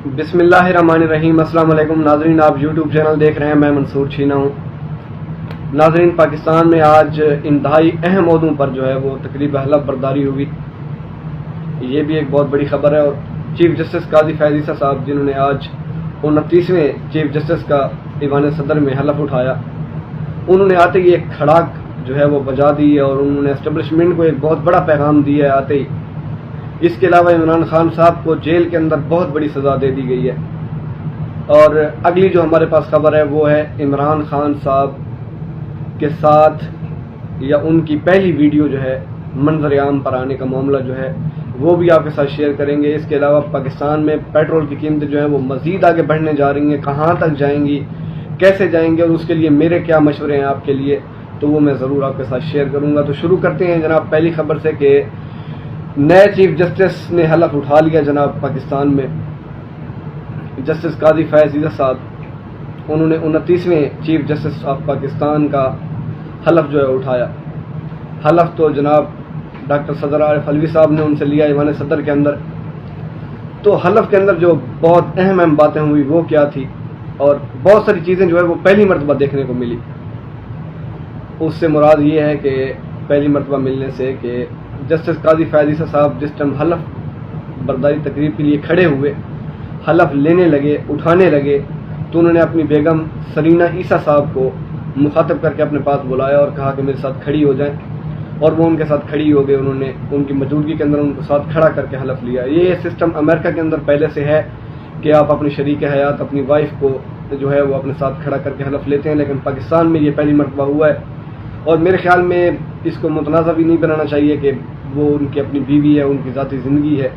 بسم اللہ الرحمن الرحیم۔ السلام علیکم ناظرین، آپ یوٹیوب چینل دیکھ رہے ہیں، میں منصور چھینا ہوں۔ ناظرین، پاکستان میں آج انتہائی اہم موضوع پر جو ہے وہ تقریب حلف برداری ہوئی۔ یہ بھی ایک بہت بڑی خبر ہے، اور چیف جسٹس قاضی فیض عیسیٰ صاحب جنہوں نے آج 29ویں چیف جسٹس کا ایوان صدر میں حلف اٹھایا، انہوں نے آتے ہی ایک کھڑاک جو ہے وہ بجا دی ہے، اور انہوں نے اسٹیبلشمنٹ کو ایک بہت بڑا پیغام دیا ہے آتے ہی۔ اس کے علاوہ عمران خان صاحب کو جیل کے اندر بہت بڑی سزا دے دی گئی ہے، اور اگلی جو ہمارے پاس خبر ہے وہ ہے عمران خان صاحب کے ساتھ یا ان کی پہلی ویڈیو جو ہے منظر عام پر آنے کا معاملہ جو ہے وہ بھی آپ کے ساتھ شیئر کریں گے۔ اس کے علاوہ پاکستان میں پیٹرول کی قیمتیں جو ہیں وہ مزید آگے بڑھنے جا رہی ہیں، کہاں تک جائیں گی، کیسے جائیں گے، اور اس کے لیے میرے کیا مشورے ہیں آپ کے لیے، تو وہ میں ضرور آپ کے ساتھ شیئر کروں گا۔ تو شروع کرتے ہیں جناب پہلی خبر سے کہ نئے چیف جسٹس نے حلف اٹھا لیا جناب پاکستان میں۔ جسٹس قاضی فیض عیسیٰ صاحب انہوں نے 29ویں چیف جسٹس آف پاکستان کا حلف جو ہے اٹھایا۔ حلف تو جناب ڈاکٹر صدر عارف علوی صاحب نے ان سے لیا ایوان صدر کے اندر۔ تو حلف کے اندر جو بہت اہم باتیں ہوئی وہ کیا تھی، اور بہت ساری چیزیں جو ہے وہ پہلی مرتبہ دیکھنے کو ملی۔ اس سے مراد یہ ہے کہ پہلی مرتبہ ملنے سے کہ جسٹس قاضی فیض عیسیٰ صاحب جس ٹائم حلف برداری تقریب کے لیے کھڑے ہوئے، حلف لینے لگے، اٹھانے لگے، تو انہوں نے اپنی بیگم سرینا عیسیٰ صاحب کو مخاطب کر کے اپنے پاس بلایا اور کہا کہ میرے ساتھ کھڑی ہو جائیں، اور وہ ان کے ساتھ کھڑی ہو گئے۔ انہوں نے ان کی موجودگی کے اندر ان کو ساتھ کھڑا کر کے حلف لیا۔ یہ سسٹم امریکہ کے اندر پہلے سے ہے کہ آپ اپنی شریک حیات اپنی وائف کو جو ہے وہ اپنے ساتھ کھڑا کر کے حلف لیتے ہیں، لیکن پاکستان میں یہ پہلی مرتبہ ہوا ہے، اور میرے خیال میں اس کو متنازع بھی نہیں بنانا چاہیے کہ وہ ان کی اپنی بیوی ہے، ان کی ذاتی زندگی ہے۔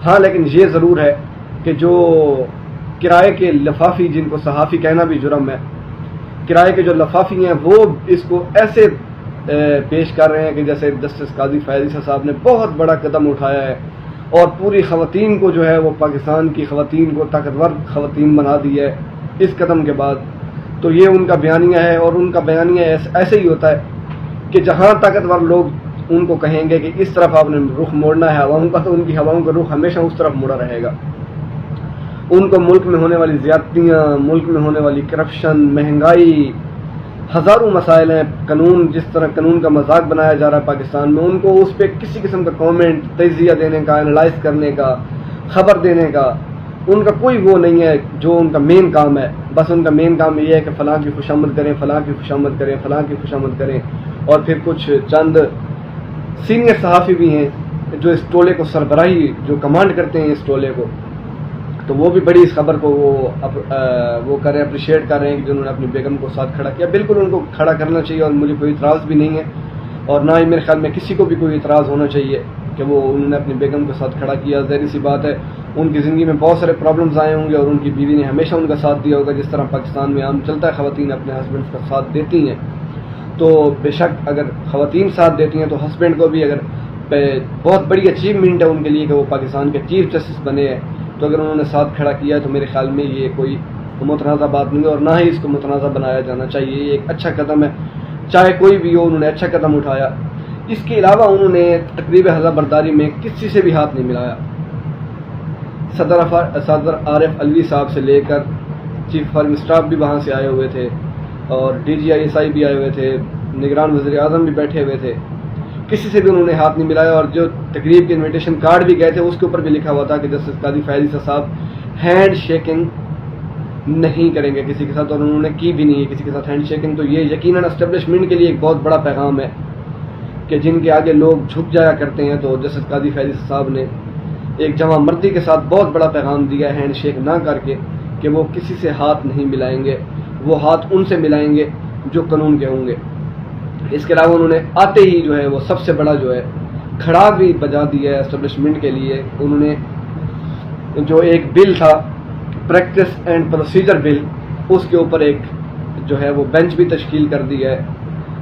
ہاں، لیکن یہ ضرور ہے کہ جو کرائے کے لفافی، جن کو صحافی کہنا بھی جرم ہے، کرائے کے جو لفافی ہیں وہ اس کو ایسے پیش کر رہے ہیں کہ جیسے جسٹس قاضی فیض عیسیٰ صاحب نے بہت بڑا قدم اٹھایا ہے، اور پوری خواتین کو جو ہے وہ پاکستان کی خواتین کو طاقتور خواتین بنا دی ہے اس قدم کے بعد۔ تو یہ ان کا بیانیہ ہے، اور ان کا بیانیہ ایسے ہی ہوتا ہے کہ جہاں طاقتور لوگ ان کو کہیں گے کہ اس طرف آپ نے رخ موڑنا ہے ہواؤں کا، تو ان کی ہواؤں کا رخ ہمیشہ اس طرف مڑا رہے گا۔ ان کو ملک میں ہونے والی زیادتیاں، ملک میں ہونے والی کرپشن، مہنگائی، ہزاروں مسائل ہیں، قانون جس طرح قانون کا مذاق بنایا جا رہا ہے پاکستان میں، ان کو اس پہ کسی قسم کا کامنٹ، تجزیہ دینے کا، انالائز کرنے کا، خبر دینے کا ان کا کوئی وہ نہیں ہے جو ان کا مین کام ہے۔ بس ان کا مین کام یہ ہے کہ فلاں کی خوشامد کریں، فلاں کی خوشامد کریں، فلاں کی خوشامد کریں، اور پھر کچھ چند سینئر صحافی بھی ہیں جو اس ٹولے کو سربراہی جو کمانڈ کرتے ہیں اس ٹولے کو، تو وہ بھی بڑی اس خبر کو وہ کریں، اپریشیٹ کر رہے ہیں کہ جنہوں نے اپنی بیگم کو ساتھ کھڑا کیا۔ بالکل ان کو کھڑا کرنا چاہیے، اور مجھے کوئی اعتراض بھی نہیں ہے، اور نہ ہی میرے خیال میں کسی کو بھی کوئی اعتراض ہونا چاہیے کہ وہ انہوں نے اپنی بیگم کے ساتھ کھڑا کیا۔ ظاہر سی بات ہے ان کی زندگی میں بہت سارے پرابلمز آئے ہوں گے، اور ان کی بیوی نے ہمیشہ ان کا ساتھ دیا ہوگا، جس طرح پاکستان میں عام چلتا ہے، خواتین اپنے ہسبینڈ کا ساتھ دیتی ہیں۔ تو بے شک اگر خواتین ساتھ دیتی ہیں تو ہسبینڈ کو بھی اگر بہت بڑی اچیومنٹ ہے ان کے لیے کہ وہ پاکستان کے چیف جسٹس بنے ہیں، تو اگر انہوں نے ساتھ کھڑا کیا ہے تو میرے خیال میں یہ کوئی متنازع بات نہیں ہے، اور نہ ہی اس کو متنازع بنایا جانا چاہیے۔ یہ ایک اچھا قدم ہے، چاہے کوئی بھی ہو، انہوں نے اچھا قدم اٹھایا۔ اس کے علاوہ انہوں نے تقریب حلف برداری میں کسی سے بھی ہاتھ نہیں ملایا۔ صدر عارف علوی صاحب سے لے کر چیف فارم اسٹاف بھی وہاں سے آئے ہوئے تھے، اور DGI بھی آئے ہوئے تھے، نگران وزیر اعظم بھی بیٹھے ہوئے تھے، کسی سے بھی انہوں نے ہاتھ نہیں ملایا۔ اور جو تقریب کے انویٹیشن کارڈ بھی گئے تھے اس کے اوپر بھی لکھا ہوا تھا کہ جسٹس قاضی فیض عیسیٰ صاحب ہینڈ شیکنگ نہیں کریں گے کسی کے ساتھ، اور انہوں نے کی بھی نہیں ہے کسی کے ساتھ ہینڈ شیکنگ۔ تو یہ یقیناً اسٹیبلشمنٹ کے لیے ایک بہت بڑا پیغام ہے کہ جن کے آگے لوگ جھک جایا کرتے ہیں، تو جسٹس قاضی فیض عیسیٰ صاحب نے ایک جوان مردی کے ساتھ بہت بڑا پیغام دیا ہے ہینڈ شیک نہ کر کے، کہ وہ کسی سے ہاتھ نہیں ملائیں گے، وہ ہاتھ ان سے ملائیں گے جو قانون کے ہوں گے۔ اس کے علاوہ انہوں نے آتے ہی جو ہے وہ سب سے بڑا جو ہے کھڑا بھی بجا دیا ہے اسٹیبلشمنٹ کے لیے۔ انہوں نے جو ایک بل تھا پریکٹس اینڈ پروسیجر بل، اس کے اوپر ایک جو ہے وہ بینچ بھی تشکیل کر دی ہے۔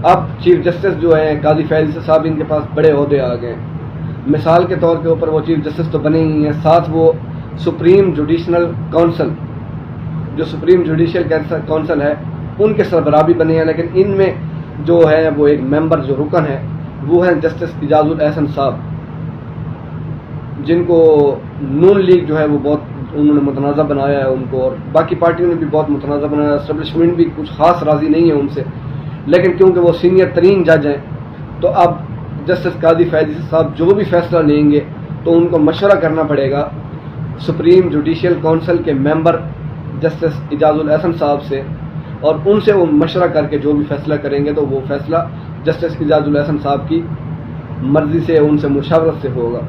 اب چیف جسٹس جو ہیں قاضی فیض عیسیٰ صاحب، ان کے پاس بڑے عہدے آ گئے ہیں۔ مثال کے طور کے اوپر وہ چیف جسٹس تو بنے ہی ہیں، ساتھ وہ سپریم جوڈیشنل کونسل، جو سپریم جوڈیشل کونسل ہے، ان کے سربراہ بھی بنے ہیں۔ لیکن ان میں جو ہے وہ ایک ممبر جو رکن ہے وہ ہیں جسٹس اعجاز الاحسن صاحب، جن کو نون لیگ جو ہے وہ بہت انہوں نے متنازع بنایا ہے ان کو، اور باقی پارٹیوں نے بھی بہت متنازع بنایا ہے، اسٹیبلشمنٹ بھی کچھ خاص راضی نہیں ہے ان سے، لیکن کیونکہ وہ سینئر ترین جج ہیں تو اب جسٹس قاضی فیض صاحب جو بھی فیصلہ لیں گے تو ان کو مشورہ کرنا پڑے گا سپریم جوڈیشل کونسل کے ممبر جسٹس اعجاز الاحسن صاحب سے، اور ان سے وہ مشورہ کر کے جو بھی فیصلہ کریں گے تو وہ فیصلہ جسٹس اعجاز الاحسن صاحب کی مرضی سے، ان سے مشاورت سے ہوگا۔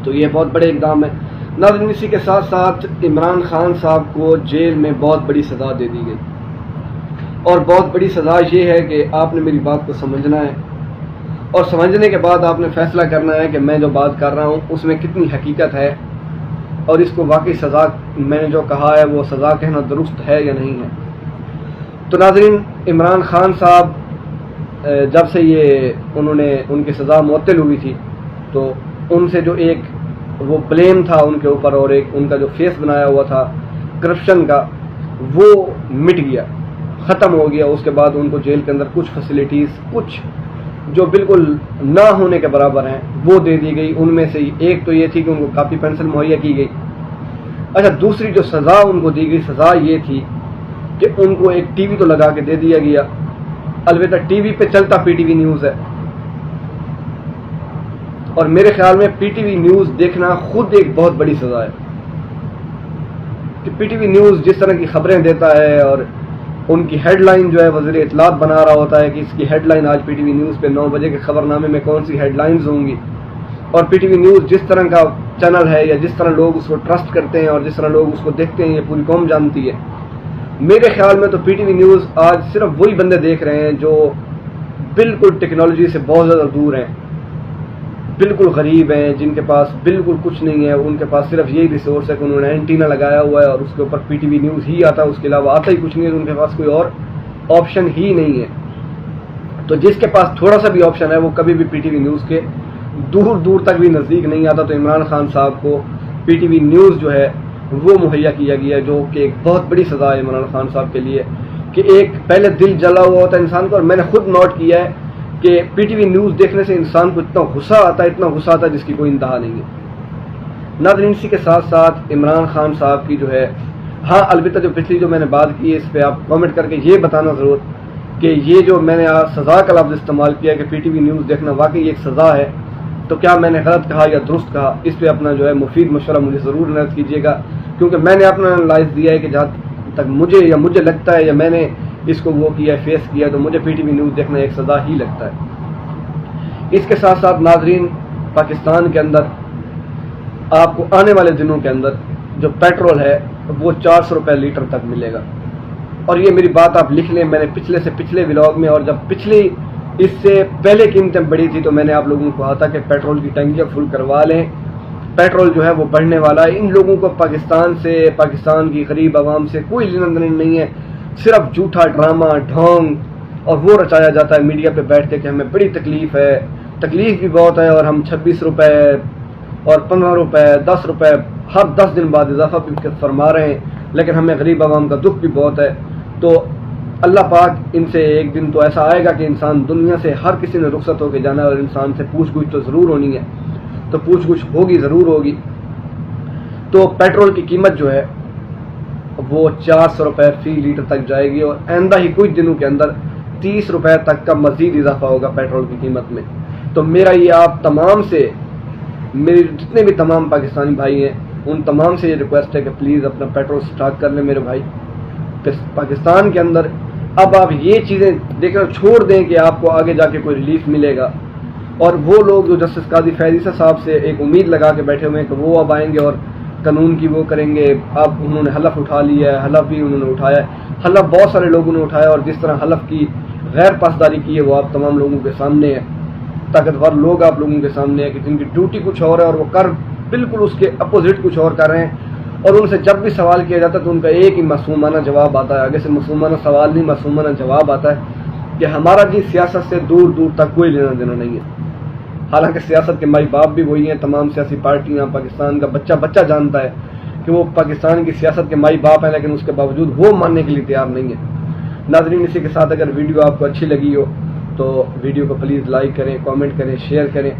تو یہ بہت بڑے اقدام ہے۔ ناظرین، اسی کے ساتھ ساتھ عمران خان صاحب کو جیل میں بہت بڑی سزا دے دی گئی، اور بہت بڑی سزا یہ ہے کہ آپ نے میری بات کو سمجھنا ہے، اور سمجھنے کے بعد آپ نے فیصلہ کرنا ہے کہ میں جو بات کر رہا ہوں اس میں کتنی حقیقت ہے، اور اس کو واقعی سزا میں نے جو کہا ہے وہ سزا کہنا درست ہے یا نہیں ہے۔ تو ناظرین، عمران خان صاحب جب سے ان کی سزا معطل ہوئی تھی تو ان سے جو ایک وہ بلیم تھا ان کے اوپر، اور ایک ان کا جو فیس بنایا ہوا تھا کرپشن کا، وہ مٹ گیا، ختم ہو گیا۔ اس کے بعد ان کو جیل کے اندر کچھ فیسلٹیز، کچھ جو بالکل نہ ہونے کے برابر ہیں وہ دے دی گئی۔ ان میں سے ایک تو یہ تھی کہ ان کو کاپی پینسل مہیا کی گئی۔ اچھا، دوسری جو سزا ان کو دی گئی، سزا یہ تھی کہ ان کو ایک ٹی وی تو لگا کے دے دیا گیا، البتہ ٹی وی پہ چلتا پی ٹی وی نیوز ہے، اور میرے خیال میں پی ٹی وی نیوز دیکھنا خود ایک بہت بڑی سزا ہے، کہ پی ٹی وی نیوز جس طرح کی خبریں دیتا ہے، اور ان کی ہیڈ لائن جو ہے وزیر اطلاعات بنا رہا ہوتا ہے کہ اس کی ہیڈ لائن آج پی ٹی وی نیوز پہ 9 بجے کے خبر نامے میں کون سی ہیڈ لائنز ہوں گی، اور پی ٹی وی نیوز جس طرح کا چینل ہے، یا جس طرح لوگ اس کو ٹرسٹ کرتے ہیں اور جس طرح لوگ اس کو دیکھتے ہیں، یہ پوری قوم جانتی ہے۔ میرے خیال میں تو پی ٹی وی نیوز آج صرف وہی بندے دیکھ رہے ہیں جو بالکل ٹیکنالوجی سے بہت زیادہ دور ہیں، بالکل غریب ہیں، جن کے پاس بالکل کچھ نہیں ہے، ان کے پاس صرف یہی ریسورس ہے کہ انہوں نے اینٹینا لگایا ہوا ہے اور اس کے اوپر پی ٹی وی نیوز ہی آتا ہے، اس کے علاوہ آتا ہی کچھ نہیں ہے، ان کے پاس کوئی اور آپشن ہی نہیں ہے۔ تو جس کے پاس تھوڑا سا بھی آپشن ہے وہ کبھی بھی پی ٹی وی نیوز کے دور دور تک بھی نزدیک نہیں آتا۔ تو عمران خان صاحب کو پی ٹی وی نیوز جو ہے وہ مہیا کیا گیا ہے، جو کہ ایک بہت بڑی سزا ہے عمران خان صاحب کے لیے، کہ ایک پہلے دل جلا ہوا ہوتا ہے انسان کو، اور میں نے خود نوٹ کیا ہے کہ پی ٹی وی نیوز دیکھنے سے انسان کو اتنا غصہ آتا ہے جس کی کوئی انتہا نہیں ہے۔ ناظرین، اسی کے ساتھ ساتھ عمران خان صاحب کی جو ہے، ہاں البتہ جو پچھلی جو میں نے بات کی ہے اس پہ آپ کامنٹ کر کے یہ بتانا ضرور کہ یہ جو میں نے آج سزا کا لفظ استعمال کیا کہ پی ٹی وی نیوز دیکھنا واقعی ایک سزا ہے، تو کیا میں نے غلط کہا یا درست کہا، اس پہ اپنا جو ہے مفید مشورہ مجھے ضرور عنایت کیجیے گا، کیونکہ میں نے اپنا انالائز دیا ہے کہ جہاں تک مجھے لگتا ہے یا میں نے اس کو وہ کیا فیس کیا، تو مجھے پی ٹی وی نیوز دیکھنا ایک سزا ہی لگتا ہے۔ اس کے ساتھ ساتھ ناظرین، پاکستان کے اندر آپ کو آنے والے دنوں کے اندر جو پیٹرول ہے وہ 400 روپے لیٹر تک ملے گا، اور یہ میری بات آپ لکھ لیں، میں نے پچھلے ولاگ میں، اور جب پچھلی اس سے پہلے قیمتیں بڑھی تھی تو میں نے آپ لوگوں کو کہا تھا کہ پیٹرول کی ٹنکیاں فل کروا لیں، پیٹرول جو ہے وہ بڑھنے والا ہے۔ ان لوگوں کو پاکستان کی غریب عوام سے کوئی لینا دینا نہیں ہے، صرف جھوٹا ڈرامہ ڈھونگ اور وہ رچایا جاتا ہے میڈیا پہ بیٹھ کے کہ ہمیں بڑی تکلیف ہے، تکلیف بھی بہت ہے، اور ہم 26 روپے اور 15 روپے 10 روپے ہر 10 دن بعد اضافہ بھی فرما رہے ہیں، لیکن ہمیں غریب عوام کا دکھ بھی بہت ہے۔ تو اللہ پاک ان سے ایک دن تو ایسا آئے گا کہ انسان دنیا سے ہر کسی نے رخصت ہو کے جانا ہے، اور انسان سے پوچھ گچھ تو ضرور ہونی ہے، تو پوچھ گچھ ضرور ہوگی۔ تو پیٹرول کی قیمت جو ہے وہ 400 روپے فی لیٹر تک جائے گی، اور آئندہ ہی کچھ دنوں کے اندر 30 روپے تک کا مزید اضافہ ہوگا پیٹرول کی قیمت میں۔ تو میرا یہ آپ تمام سے، میرے جتنے بھی تمام پاکستانی بھائی ہیں ان تمام سے یہ ریکویسٹ ہے کہ پلیز اپنا پیٹرول سٹاک کر لیں میرے بھائی۔ پاکستان کے اندر اب آپ یہ چیزیں دیکھنا چھوڑ دیں کہ آپ کو آگے جا کے کوئی ریلیف ملے گا، اور وہ لوگ جو جسٹس قاضی فیض صاحب سے ایک امید لگا کے بیٹھے ہوئے ہیں کہ وہ اب آئیں گے اور قانون کی وہ کریں گے، اب انہوں نے حلف اٹھا لیا ہے، حلف بھی انہوں نے اٹھایا ہے، حلف بہت سارے لوگوں نے اٹھایا، اور جس طرح حلف کی غیر پاسداری کی ہے وہ آپ تمام لوگوں کے سامنے ہے، طاقتور لوگ آپ لوگوں کے سامنے ہے کہ جن کی ڈیوٹی کچھ اور ہے اور وہ کر بالکل اس کے اپوزٹ کچھ اور کر رہے ہیں، اور ان سے جب بھی سوال کیا جاتا ہے تو ان کا ایک ہی معصومانہ جواب آتا ہے، آگے سے معصومانہ سوال نہیں، معصومانہ جواب آتا ہے کہ ہمارا جی سیاست سے دور دور تک کوئی لینا دینا نہیں ہے۔ حالانکہ سیاست کے مائی باپ بھی وہی ہیں، تمام سیاسی پارٹیاں، پاکستان کا بچہ جانتا ہے کہ وہ پاکستان کی سیاست کے مائی باپ ہیں، لیکن اس کے باوجود وہ ماننے کے لیے تیار نہیں ہے۔ ناظرین، اسی کے ساتھ اگر ویڈیو آپ کو اچھی لگی ہو تو ویڈیو کو پلیز لائک کریں، کامنٹ کریں، شیئر کریں،